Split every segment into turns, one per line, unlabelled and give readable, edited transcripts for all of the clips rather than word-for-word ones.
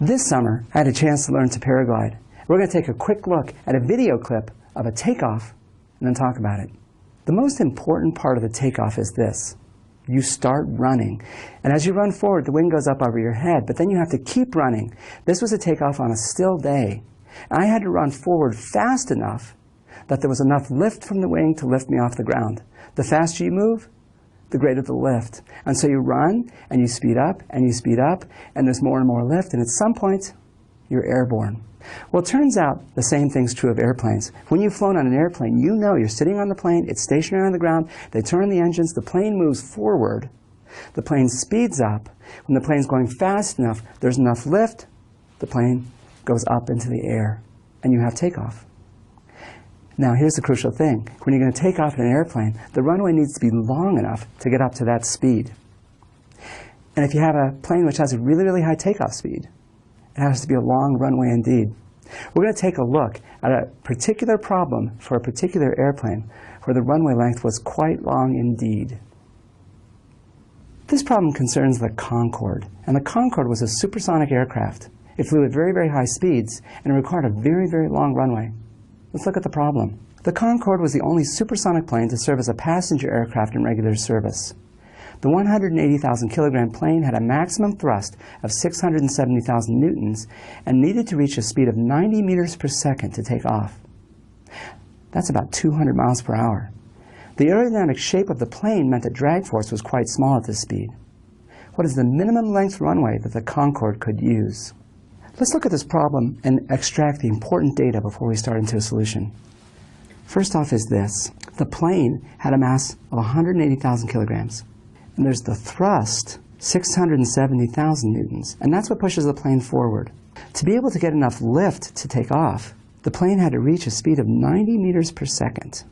This summer, I had a chance to learn to paraglide. We're going to take a quick look at a video clip of a takeoff and then talk about it. The most important part of the takeoff is this. You start running. And as you run forward, the wing goes up over your head, but then you have to keep running. This was a takeoff on a still day. And I had to run forward fast enough that there was enough lift from the wing to lift me off the ground. The faster you move, the greater the lift. And so you run, and you speed up, and you speed up, and there's more and more lift, and at some point, you're airborne. Well, it turns out the same thing's true of airplanes. When you've flown on an airplane, you know you're sitting on the plane, it's stationary on the ground, they turn the engines, the plane moves forward, the plane speeds up. When the plane's going fast enough, there's enough lift, the plane goes up into the air, and you have takeoff. Now, here's the crucial thing. When you're going to take off in an airplane, the runway needs to be long enough to get up to that speed. And if you have a plane which has a really, really high takeoff speed, it has to be a long runway indeed. We're going to take a look at a particular problem for a particular airplane where the runway length was quite long indeed. This problem concerns the Concorde. And the Concorde was a supersonic aircraft. It flew at very, very high speeds, and it required a very, very long runway. Let's look at the problem. The Concorde was the only supersonic plane to serve as a passenger aircraft in regular service. The 180,000 kilogram plane had a maximum thrust of 670,000 newtons and needed to reach a speed of 90 meters per second to take off. That's about 200 miles per hour. The aerodynamic shape of the plane meant that drag force was quite small at this speed. What is the minimum length runway that the Concorde could use? Let's look at this problem and extract the important data before we start into a solution. First off is this. The plane had a mass of 180,000 kilograms. And there's the thrust, 670,000 newtons. And that's what pushes the plane forward. To be able to get enough lift to take off, the plane had to reach a speed of 90 meters per second.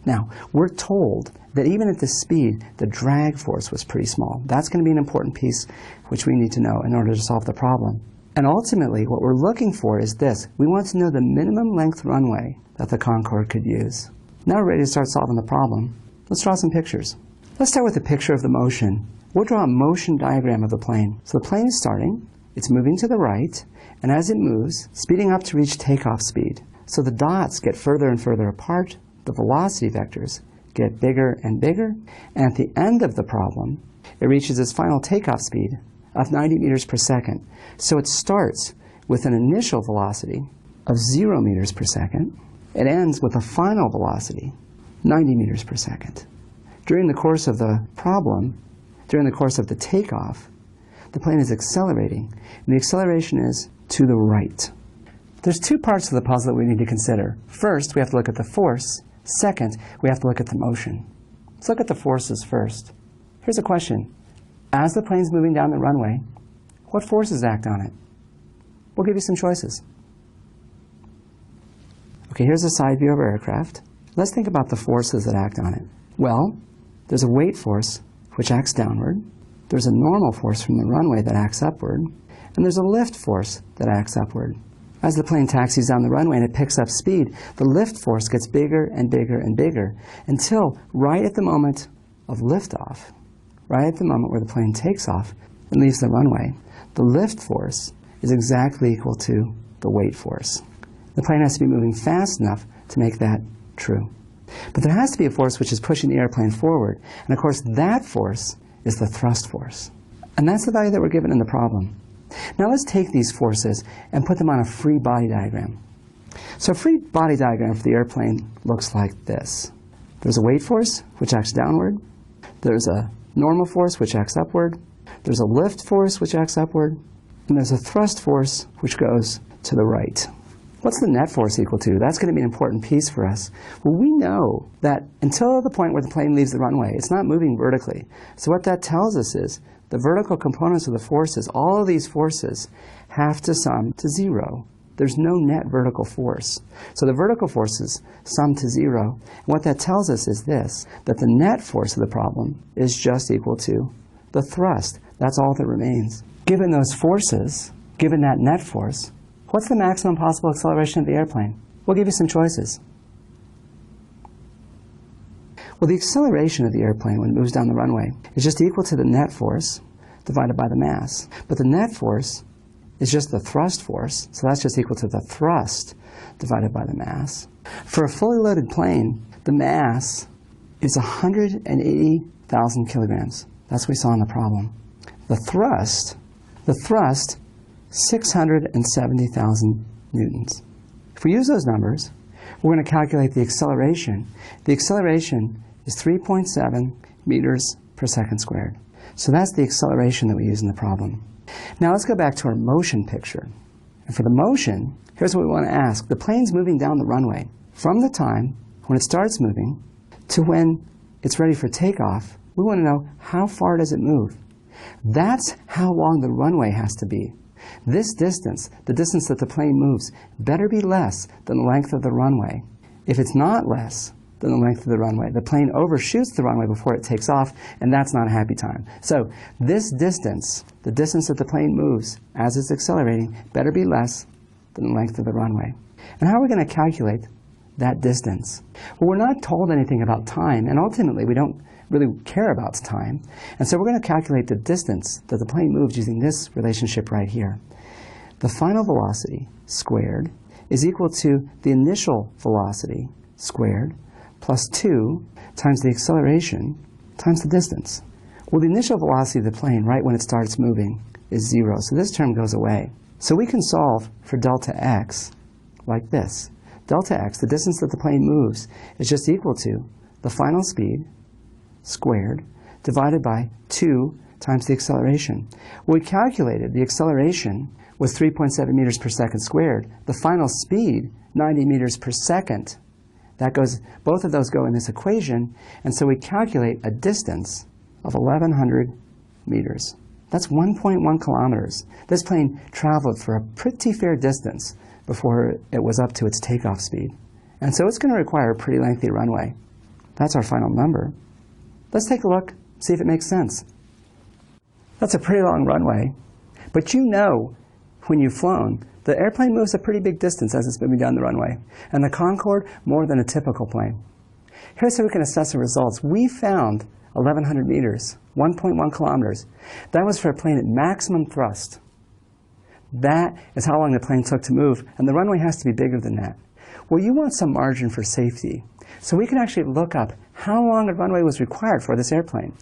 Now, we're told that even at this speed, the drag force was pretty small. That's going to be an important piece which we need to know in order to solve the problem. And ultimately, what we're looking for is this. We want to know the minimum length runway that the Concorde could use. Now we're ready to start solving the problem. Let's draw some pictures. Let's start with a picture of the motion. We'll draw a motion diagram of the plane. So the plane is starting, it's moving to the right, and as it moves, speeding up to reach takeoff speed. So the dots get further and further apart, the velocity vectors get bigger and bigger, and at the end of the problem, it reaches its final takeoff speed of 90 meters per second. So it starts with an initial velocity of 0 meters per second. It ends with a final velocity, 90 meters per second. During the course of the problem, during the course of the takeoff, the plane is accelerating, and the acceleration is to the right. There's two parts of the puzzle that we need to consider. First, we have to look at the force. Second, we have to look at the motion. Let's look at the forces first. Here's a question. As the plane's moving down the runway, what forces act on it? We'll give you some choices. Okay, here's a side view of our aircraft. Let's think about the forces that act on it. Well, there's a weight force which acts downward. There's a normal force from the runway that acts upward. And there's a lift force that acts upward. As the plane taxis down the runway and it picks up speed, the lift force gets bigger and bigger and bigger until right at the moment of liftoff, right at the moment where the plane takes off and leaves the runway, the lift force is exactly equal to the weight force. The plane has to be moving fast enough to make that true. But there has to be a force which is pushing the airplane forward. And of course, that force is the thrust force. And that's the value that we're given in the problem. Now let's take these forces and put them on a free body diagram. So a free body diagram for the airplane looks like this. There's a weight force which acts downward. There's a normal force which acts upward. There's a lift force which acts upward. And there's a thrust force which goes to the right. What's the net force equal to? That's going to be an important piece for us. Well, we know that until the point where the plane leaves the runway, it's not moving vertically. So what that tells us is the vertical components of the forces, all of these forces, have to sum to 0. There's no net vertical force. So the vertical forces sum to 0. And what that tells us is this, that the net force of the problem is just equal to the thrust. That's all that remains. Given those forces, given that net force, what's the maximum possible acceleration of the airplane? We'll give you some choices. Well, the acceleration of the airplane when it moves down the runway is just equal to the net force divided by the mass. But the net force is just the thrust force, so that's just equal to the thrust divided by the mass. For a fully loaded plane, the mass is 180,000 kilograms. That's what we saw in the problem. The thrust, 670,000 newtons. If we use those numbers, we're going to calculate the acceleration. The acceleration is 3.7 meters per second squared. So that's the acceleration that we use in the problem. Now let's go back to our motion picture. And for the motion, here's what we want to ask. The plane's moving down the runway. From the time when it starts moving to when it's ready for takeoff, we want to know how far does it move. That's how long the runway has to be. This distance, the distance that the plane moves, better be less than the length of the runway. If it's not less than the length of the runway, the plane overshoots the runway before it takes off, and that's not a happy time. So this distance, the distance that the plane moves as it's accelerating, better be less than the length of the runway. And how are we going to calculate that distance? Well, we're not told anything about time, and ultimately we don't really care about time. And so we're going to calculate the distance that the plane moves using this relationship right here. The final velocity squared is equal to the initial velocity squared plus 2 times the acceleration times the distance. Well, the initial velocity of the plane right when it starts moving is 0, so this term goes away. So we can solve for delta x like this. Delta x, the distance that the plane moves, is just equal to the final speed squared divided by 2 times the acceleration. Well, we calculated the acceleration was 3.7 meters per second squared. The final speed, 90 meters per second. Both of those go in this equation, and so we calculate a distance of 1,100 meters. That's 1.1 kilometers. This plane traveled for a pretty fair distance before it was up to its takeoff speed. And so it's going to require a pretty lengthy runway. That's our final number. Let's take a look, see if it makes sense. That's a pretty long runway, but you know when you've flown, the airplane moves a pretty big distance as it's moving down the runway, and the Concorde more than a typical plane. Here's how we can assess the results. We found 1,100 meters, 1.1 kilometers. That was for a plane at maximum thrust. That is how long the plane took to move, and the runway has to be bigger than that. Well, you want some margin for safety, so we can actually look up how long a runway was required for this airplane.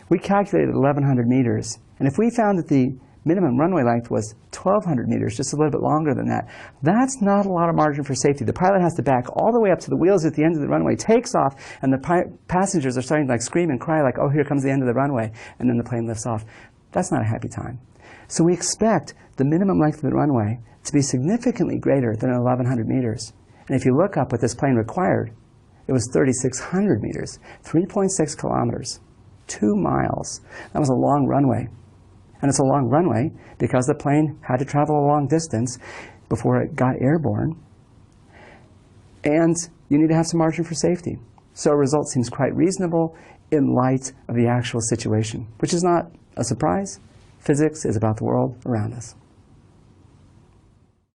We calculated 1,100 meters, and if we found that the minimum runway length was 1,200 meters, just a little bit longer than that, that's not a lot of margin for safety. The pilot has to back all the way up to the wheels at the end of the runway, takes off, and the passengers are starting to scream and cry like, oh, here comes the end of the runway, and then the plane lifts off. That's not a happy time. So we expect the minimum length of the runway to be significantly greater than 1,100 meters. And if you look up what this plane required, it was 3,600 meters, 3.6 kilometers, 2 miles. That was a long runway. And it's a long runway because the plane had to travel a long distance before it got airborne. And you need to have some margin for safety. So a result seems quite reasonable in light of the actual situation, which is not a surprise. Physics is about the world around us.